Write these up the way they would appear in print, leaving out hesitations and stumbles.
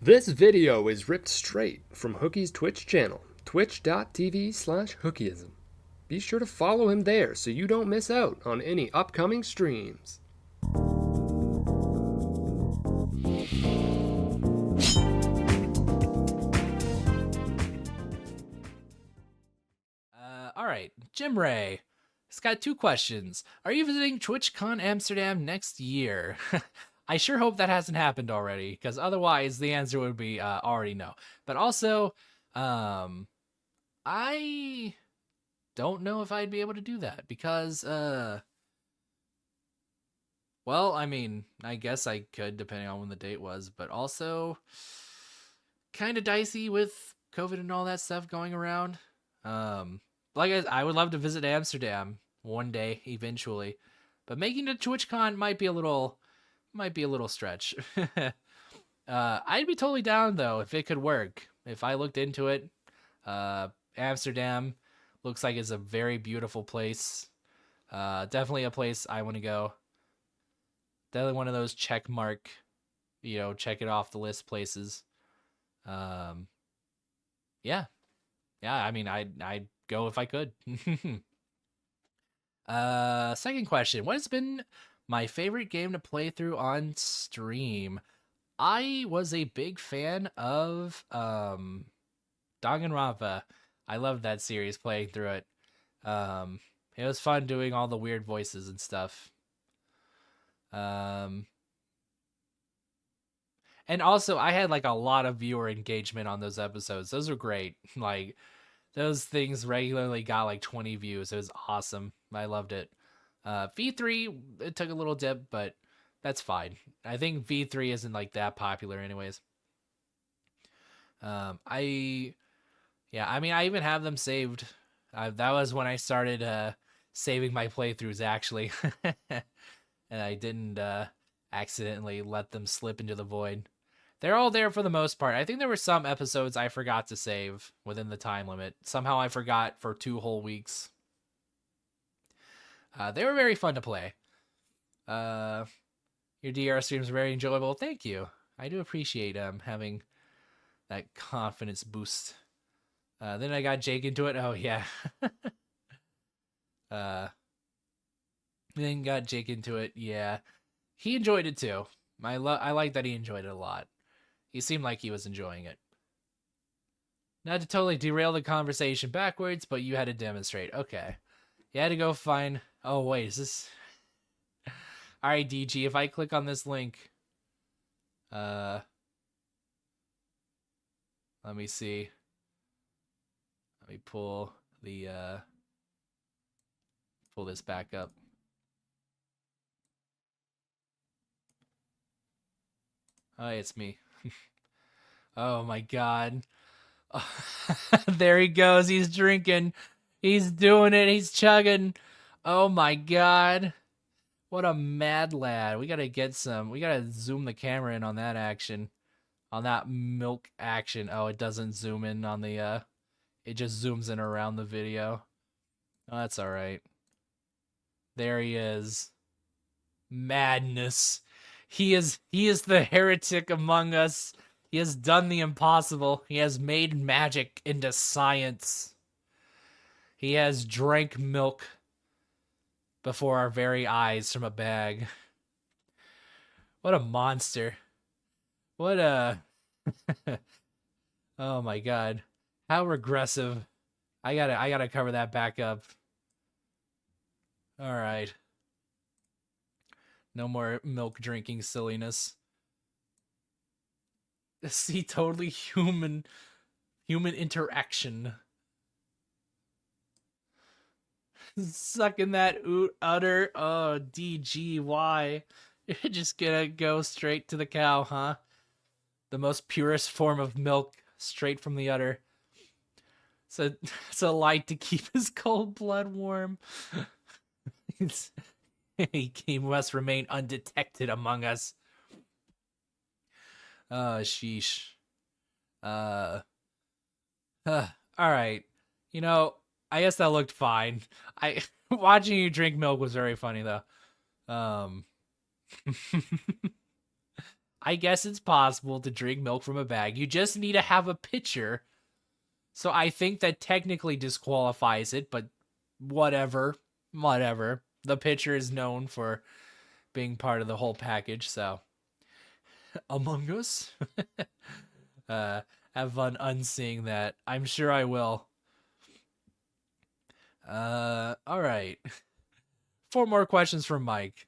This video is ripped straight from Hooky's Twitch channel, twitch.tv/Hookyism. Be sure to follow him there so you don't miss out on any upcoming streams. All right, Jim Ray. He's got two questions. Are you visiting TwitchCon Amsterdam next year? I sure hope that hasn't happened already, because otherwise the answer would be already no. But also, I don't know if I'd be able to do that because, well, I mean, I guess I could depending on when the date was, but also kind of dicey with COVID and all that stuff going around. Like I would love to visit Amsterdam one day eventually, but making it to TwitchCon might be a little stretch. I'd be totally down though if it could work. If I looked into it, Amsterdam looks like it's a very beautiful place. Definitely a place I want to go. Definitely one of those check mark, check it off the list places. Yeah. I mean, I'd go if I could. Second question. What has been my favorite game to play through on stream? I was a big fan of Danganronpa. I loved that series, playing through it. It was fun doing all the weird voices and stuff. And also I had like a lot of viewer engagement on those episodes. Those were great. Like those things regularly got like 20 views. It was awesome. I loved it. V3, it took a little dip, but that's fine. I think V3 isn't like that popular anyways. I mean, I even have them saved. That was when I started saving my playthroughs, actually. And I didn't accidentally let them slip into the void. They're all there for the most part. I think there were some episodes I forgot to save within the time limit. Somehow I forgot for 2 whole weeks. They were very fun to play. Your DR streams are very enjoyable. Thank you. I do appreciate having that confidence boost. Then I got Jake into it. Oh, yeah. Then got Jake into it. Yeah. He enjoyed it too. I like that he enjoyed it a lot. He seemed like he was enjoying it. Not to totally derail the conversation backwards, but you had to demonstrate. Okay. You had to go find... Oh, wait, is this... Alright, DG, if I click on this link... Let me see. Let me pull the... Pull this back up. Oh, it's me. Oh my god. There he goes. He's drinking. He's doing it. He's chugging. Oh my god. What a mad lad. We gotta zoom the camera in on that action. On that milk action. Oh, it doesn't zoom in on the, it just zooms in around the video. Oh, that's alright. There he is. Madness. He is the heretic among us. He has done the impossible. He has made magic into science. He has drank milk before our very eyes from a bag. What a monster. What a... Oh my god. How regressive. I gotta cover that back up. Alright. No more milk drinking silliness. See, totally human interaction. Sucking that udder. Oh, DGY. You're just gonna go straight to the cow, huh? The most purest form of milk, straight from the udder. It's a light to keep his cold blood warm. He must remain undetected among us. Sheesh. All right. I guess that looked fine. Watching you drink milk was very funny though. I guess it's possible to drink milk from a bag. You just need to have a pitcher. So I think that technically disqualifies it, but whatever. Whatever. The pitcher is known for being part of the whole package, so Among Us. uh have fun unseeing that. I'm sure I will. All right. 4 more questions from Mike.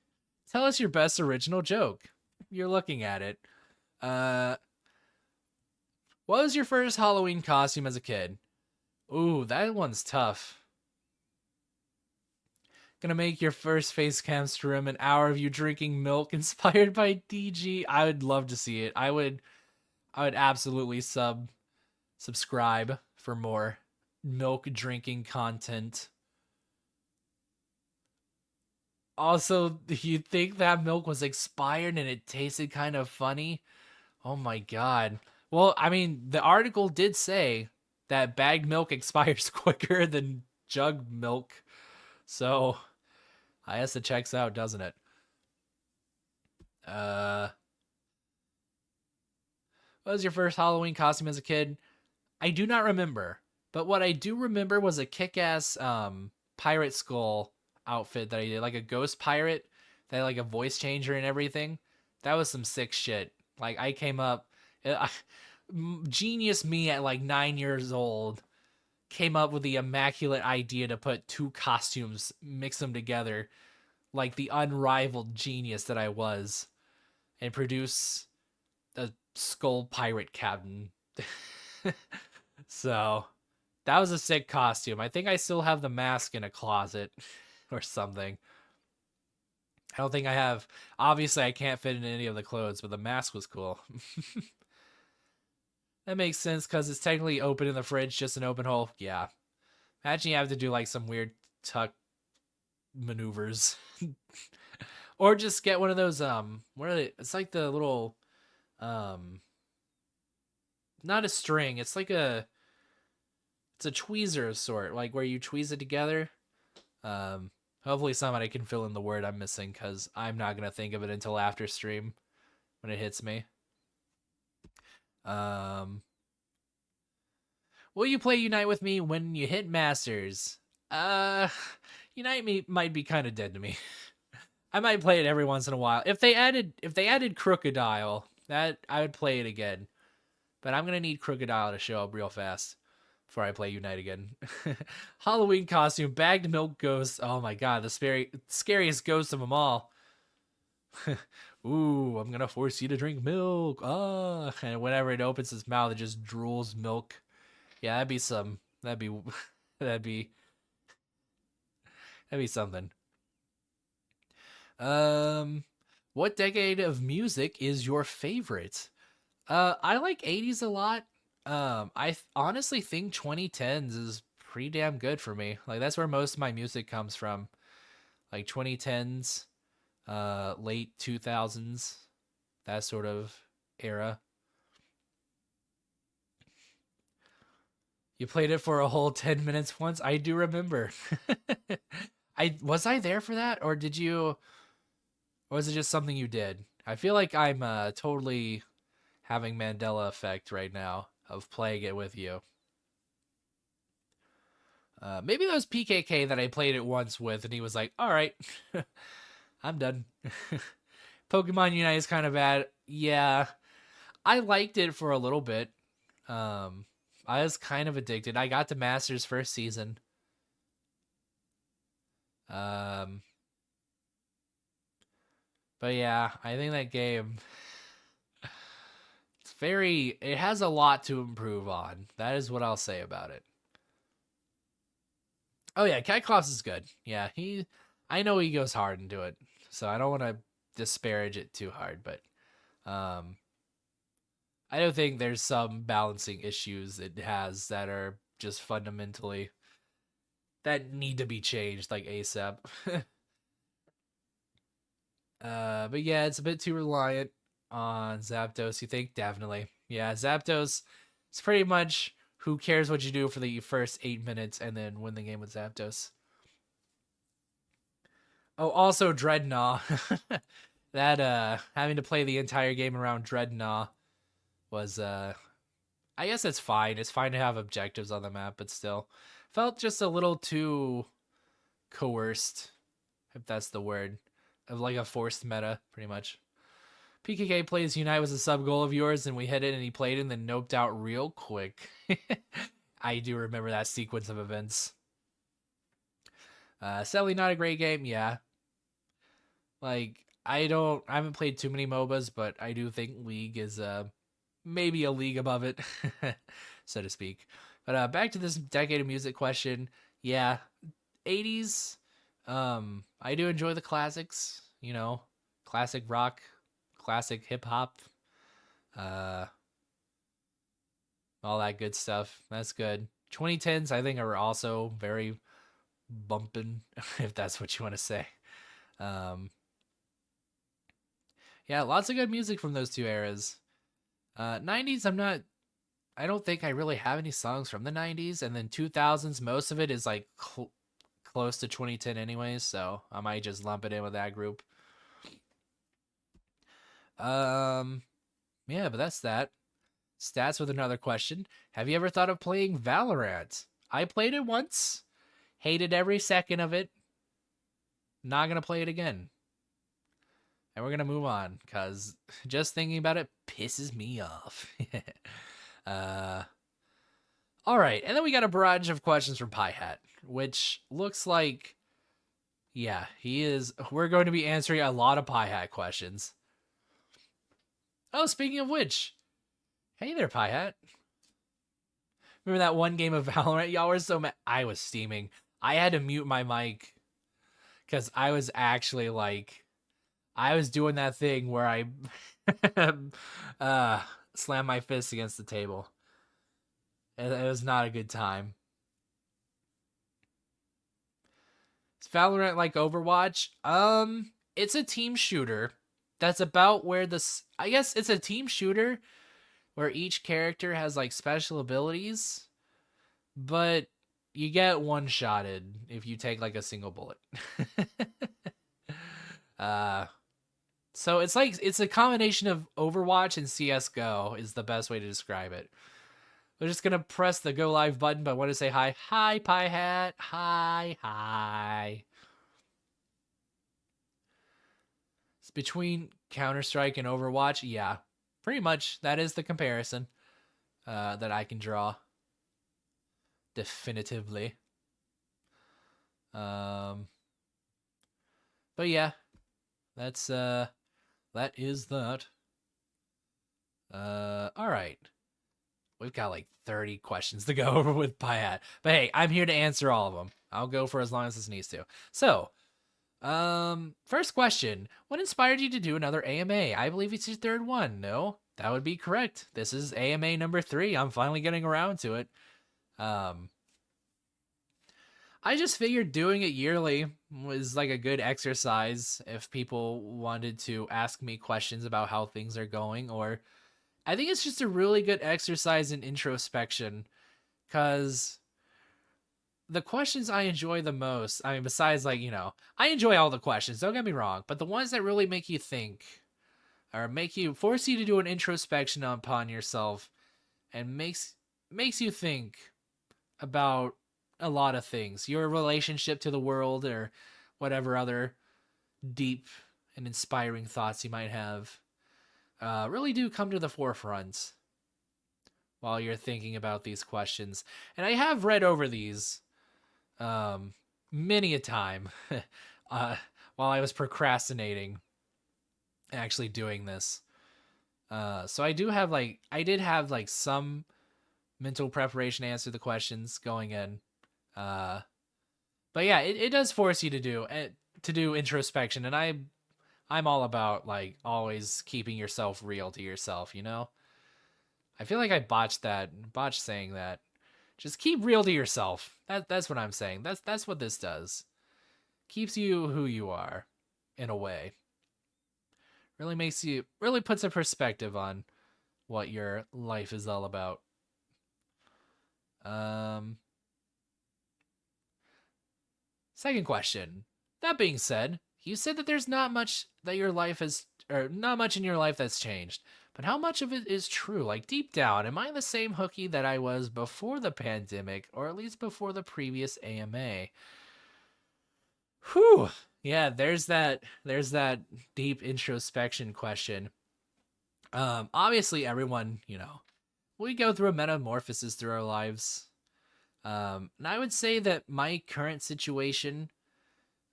Tell us your best original joke. You're looking at it. Uh, what was your first Halloween costume as a kid? Ooh, that one's tough. Gonna make your first face cam stream an hour of you drinking milk inspired by DG. I would love to see it. I would absolutely subscribe for more milk drinking content. Also, you think that milk was expired and it tasted kind of funny? Oh my god. Well, I mean, the article did say that bagged milk expires quicker than jug milk. So, I guess it checks out, doesn't it? What was your first Halloween costume as a kid? I do not remember. But what I do remember was a kick-ass pirate skull outfit that I did, like a ghost pirate that had like a voice changer and everything. That was some sick shit. Like I came up, genius me at like 9 years old came up with the immaculate idea to put 2 costumes, mix them together, like the unrivaled genius that I was, and produce a skull pirate captain. So that was a sick costume. I think I still have the mask in a closet or something. I don't think I have. Obviously, I can't fit in any of the clothes, but the mask was cool. That makes sense because it's technically open in the fridge, just an open hole. Yeah. Imagine you have to do like some weird tuck maneuvers. Or just get one of those, what are they? It's like the little, not a string. It's like it's a tweezer of sort, like where you tweeze it together. Hopefully somebody can fill in the word I'm missing because I'm not going to think of it until after stream when it hits me. Will you play Unite with me when you hit Masters? Unite me might be kind of dead to me. I might play it every once in a while. If they added Crocodile, that I would play it again. But I'm gonna need Crocodile to show up real fast before I play Unite again. Halloween costume, bagged milk ghost. Oh my god, the scariest ghost of them all. Ooh, I'm gonna force you to drink milk. Ah, and whenever it opens its mouth, it just drools milk. Yeah, that'd be that'd be something. What decade of music is your favorite? I like 80s a lot. Honestly think 2010s is pretty damn good for me. Like that's where most of my music comes from. Like 2010s, late 2000s, that sort of era. You played it for a whole 10 minutes once? I do remember. Was I there for that or was it just something you did? I feel like I'm totally having Mandela effect right now of playing it with you. Maybe that was PKK that I played it once with, and he was like, all right, I'm done. Pokemon Unite is kind of bad. Yeah, I liked it for a little bit. I was kind of addicted. I got to Masters first season. But yeah, I think that game, it has a lot to improve on. That is what I'll say about it. Oh yeah, Cyclops is good. Yeah, I know he goes hard into it, so I don't want to disparage it too hard, but I do think there's some balancing issues it has that are just fundamentally that need to be changed like ASAP. But yeah, it's a bit too reliant on Zapdos. You think? Definitely. Yeah, Zapdos is pretty much who cares what you do for the first 8 minutes and then win the game with Zapdos. Oh, also Dreadnought. that having to play the entire game around Dreadnought was I guess it's fine. It's fine to have objectives on the map, but still felt just a little too coerced, if that's the word, of like a forced meta, pretty much. PKK plays Unite was a sub goal of yours, and we hit it, and he played and then noped out real quick. I do remember that sequence of events. Sadly, not a great game. Yeah, like I haven't played too many MOBAs, but I do think League is maybe a league above it, so to speak. But back to this decade of music question. Yeah, 80s. I do enjoy the classics. You know, classic rock, classic hip hop, all that good stuff. That's good. 2010s, I think, are also very bumping, if that's what you want to say. Yeah, lots of good music from those two eras. 90s, I don't think I really have any songs from the 90s. And then 2000s, most of it is like close to 2010 anyways. So I might just lump it in with that group. Yeah, but that's that. Stats with another question. Have you ever thought of playing Valorant? I played it once. Hated every second of it. Not gonna play it again. And we're gonna move on, because just thinking about it pisses me off. Alright, and then we got a barrage of questions from Pie Hat, which looks like, yeah, we're going to be answering a lot of Pie Hat questions. Oh, speaking of which, hey there, Pie Hat. Remember that one game of Valorant? Y'all were so mad. I was steaming. I had to mute my mic because I was actually like, I was doing that thing where I slam my fist against the table. It was not a good time. Is Valorant like Overwatch? It's a team shooter. That's about where I guess it's a team shooter where each character has like special abilities, but you get one-shotted if you take like a single bullet. So it's a combination of Overwatch and CS:GO is the best way to describe it. We're just gonna press the go live button, but I want to say hi. Hi, Pie Hat. Hi. It's between Counter-Strike and Overwatch. Yeah, pretty much that is the comparison that I can draw. Definitively. But yeah, that is that. All right. We've got like 30 questions to go over with Pie Hat. But hey, I'm here to answer all of them. I'll go for as long as this needs to. So, first question. What inspired you to do another AMA? I believe it's your third one. No, that would be correct. This is AMA number 3. I'm finally getting around to it. I just figured doing it yearly was like a good exercise if people wanted to ask me questions about how things are going, or I think it's just a really good exercise in introspection, because the questions I enjoy the most, I mean, besides like, I enjoy all the questions, don't get me wrong, but the ones that really make you think or force you to do an introspection upon yourself and makes you think about a lot of things, your relationship to the world or whatever other deep and inspiring thoughts you might have, really do come to the forefront while you're thinking about these questions. And I have read over these many a time while I was procrastinating actually doing this. So I did have like some mental preparation to answer the questions going in. But yeah, it does force you to do introspection, and I'm all about like always keeping yourself real to yourself, I feel like I botched saying that. Just keep real to yourself. That's what I'm saying. That's what this does. Keeps you who you are, in a way. Really puts a perspective on what your life is all about. Second question. That being said, you said that there's not much that your life has, or not much in your life that's changed. But how much of it is true? Like deep down, am I the same Hooky that I was before the pandemic, or at least before the previous AMA? Whew. Yeah, there's that deep introspection question. Obviously everyone, we go through a metamorphosis through our lives. And I would say that my current situation,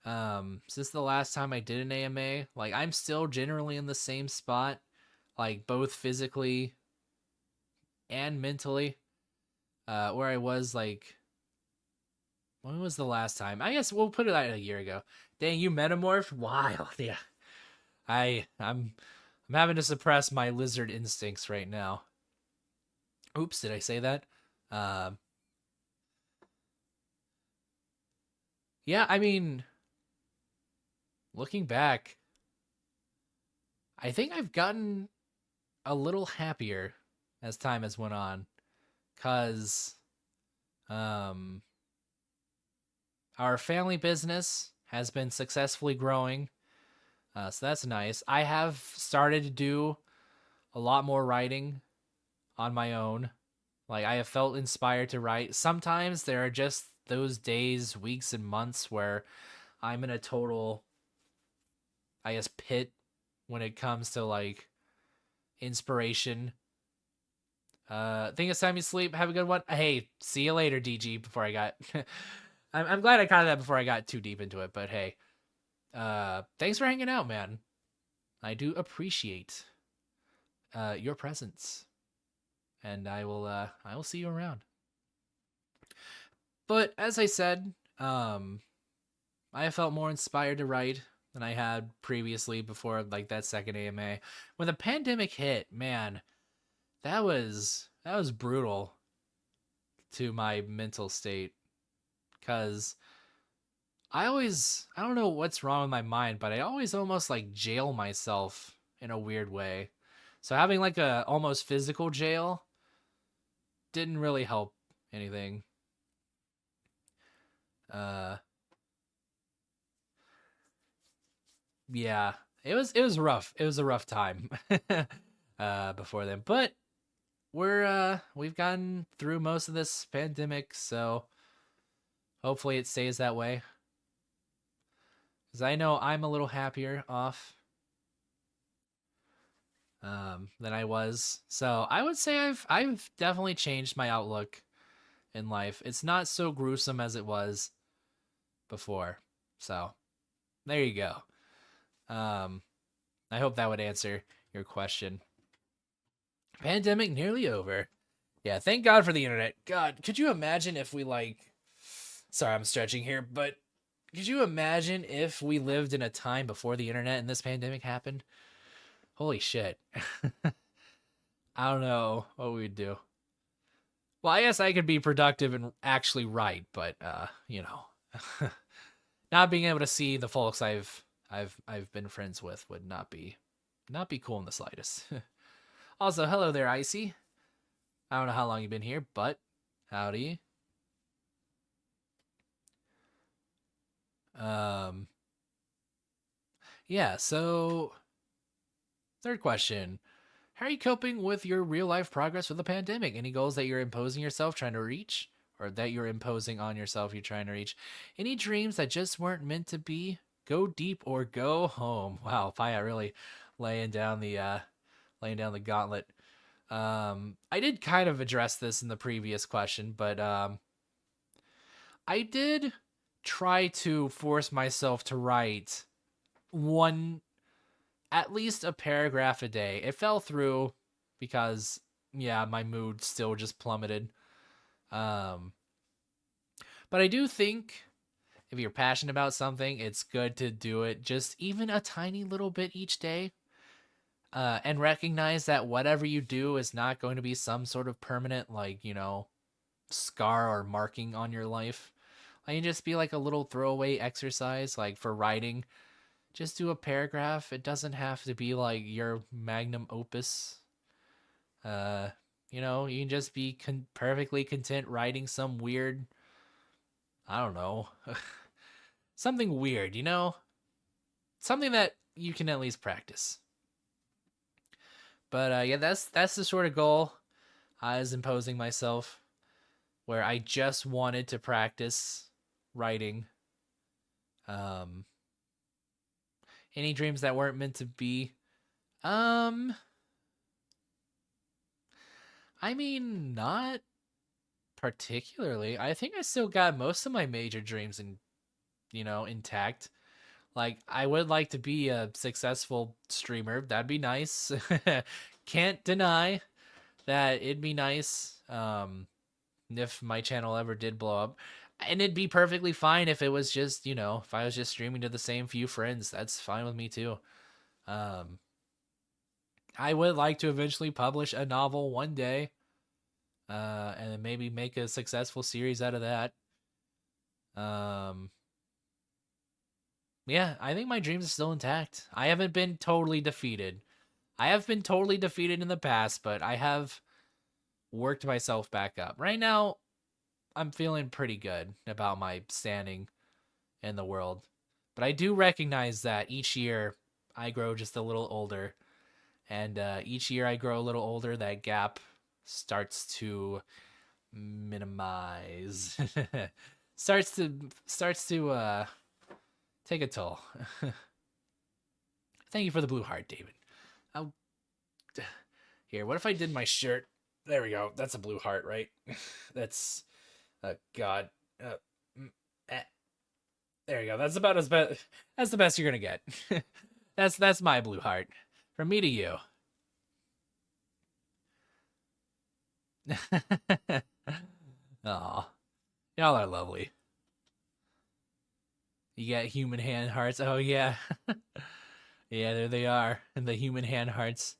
since the last time I did an AMA, like I'm still generally in the same spot, like both physically and mentally, where I was like, when was the last time? I guess we'll put it at a year ago. Dang, you metamorphed? Wild, yeah. I'm having to suppress my lizard instincts right now. Oops, did I say that? Um, yeah, I mean, looking back, I think I've gotten a little happier as time has went on, cause um, our family business has been successfully growing, so that's nice. I have started to do a lot more writing on my own. Like I have felt inspired to write. Sometimes there are just those days, weeks, and months where I'm in a total, I guess, pit when it comes to like inspiration. Think it's time you sleep. Have a good one. Hey, see you later, DG. Before I got, I'm glad I caught that before I got too deep into it. But hey, thanks for hanging out, man. I do appreciate your presence, and I will see you around. But as I said, I felt more inspired to write than I had previously before like that second AMA. When the pandemic hit, man, that was brutal to my mental state cuz I don't know what's wrong with my mind, but I always almost like jail myself in a weird way. So having like a almost physical jail didn't really help anything. Uh yeah, it was rough. It was a rough time before then. But we've gotten through most of this pandemic, so hopefully it stays that way. Cuz I know I'm a little happier off than I was. So I would say I've definitely changed my outlook in life. It's not so gruesome as it was before. So there you go. Um, I hope that would answer your question. Pandemic nearly over. Yeah, thank God for the internet. God, could you imagine if we like sorry, I'm stretching here, but could you imagine if we lived in a time before the internet and this pandemic happened? Holy shit. I don't know what we'd do. Well, I guess I could be productive and actually write, but not being able to see the folks I've been friends with would not be cool in the slightest. Also, hello there, Icy. I don't know how long you've been here, but howdy. Um, yeah. So, third question: how are you coping with your real life progress with the pandemic? Any goals that you're imposing yourself trying to reach, or that you're imposing on yourself you're trying to reach? Any dreams that just weren't meant to be? Go deep or go home. Wow, Paya really laying down the gauntlet. I did kind of address this in the previous question, but I did try to force myself to write one, at least a paragraph a day. It fell through because, yeah, my mood still just plummeted. Um, but I do think if you're passionate about something, it's good to do it just even a tiny little bit each day. And recognize that whatever you do is not going to be some sort of permanent, like, scar or marking on your life. Like, you just be like a little throwaway exercise, like for writing. Just do a paragraph. It doesn't have to be like your magnum opus. Uh, you can just be perfectly content writing some weird, I don't know, something weird, something that you can at least practice. But yeah, that's the sort of goal I was imposing myself, where I just wanted to practice writing. Um, any dreams that weren't meant to be, um, I mean, not particularly. I think I still got most of my major dreams intact. Like, I would like to be a successful streamer. That'd be nice. Can't deny that it'd be nice. If my channel ever did blow up. And it'd be perfectly fine if it was just, if I was just streaming to the same few friends. That's fine with me too. Um, I would like to eventually publish a novel one day. And then maybe make a successful series out of that. Yeah, I think my dreams are still intact. I haven't been totally defeated. I have been totally defeated in the past, but I have worked myself back up. Right now, I'm feeling pretty good about my standing in the world. But I do recognize that each year I grow just a little older. And each year I grow a little older, that gap starts to minimize. starts to take a toll. Thank you for the blue heart, David. I'll... Here, what if I did my shirt? There we go. That's a blue heart, right? That's... God. There you go. That's about as best. That's the best you're gonna get. That's my blue heart. From me to you. Aw. Y'all are lovely. You got human hand hearts. Oh, yeah. Yeah, there they are. And the human hand hearts.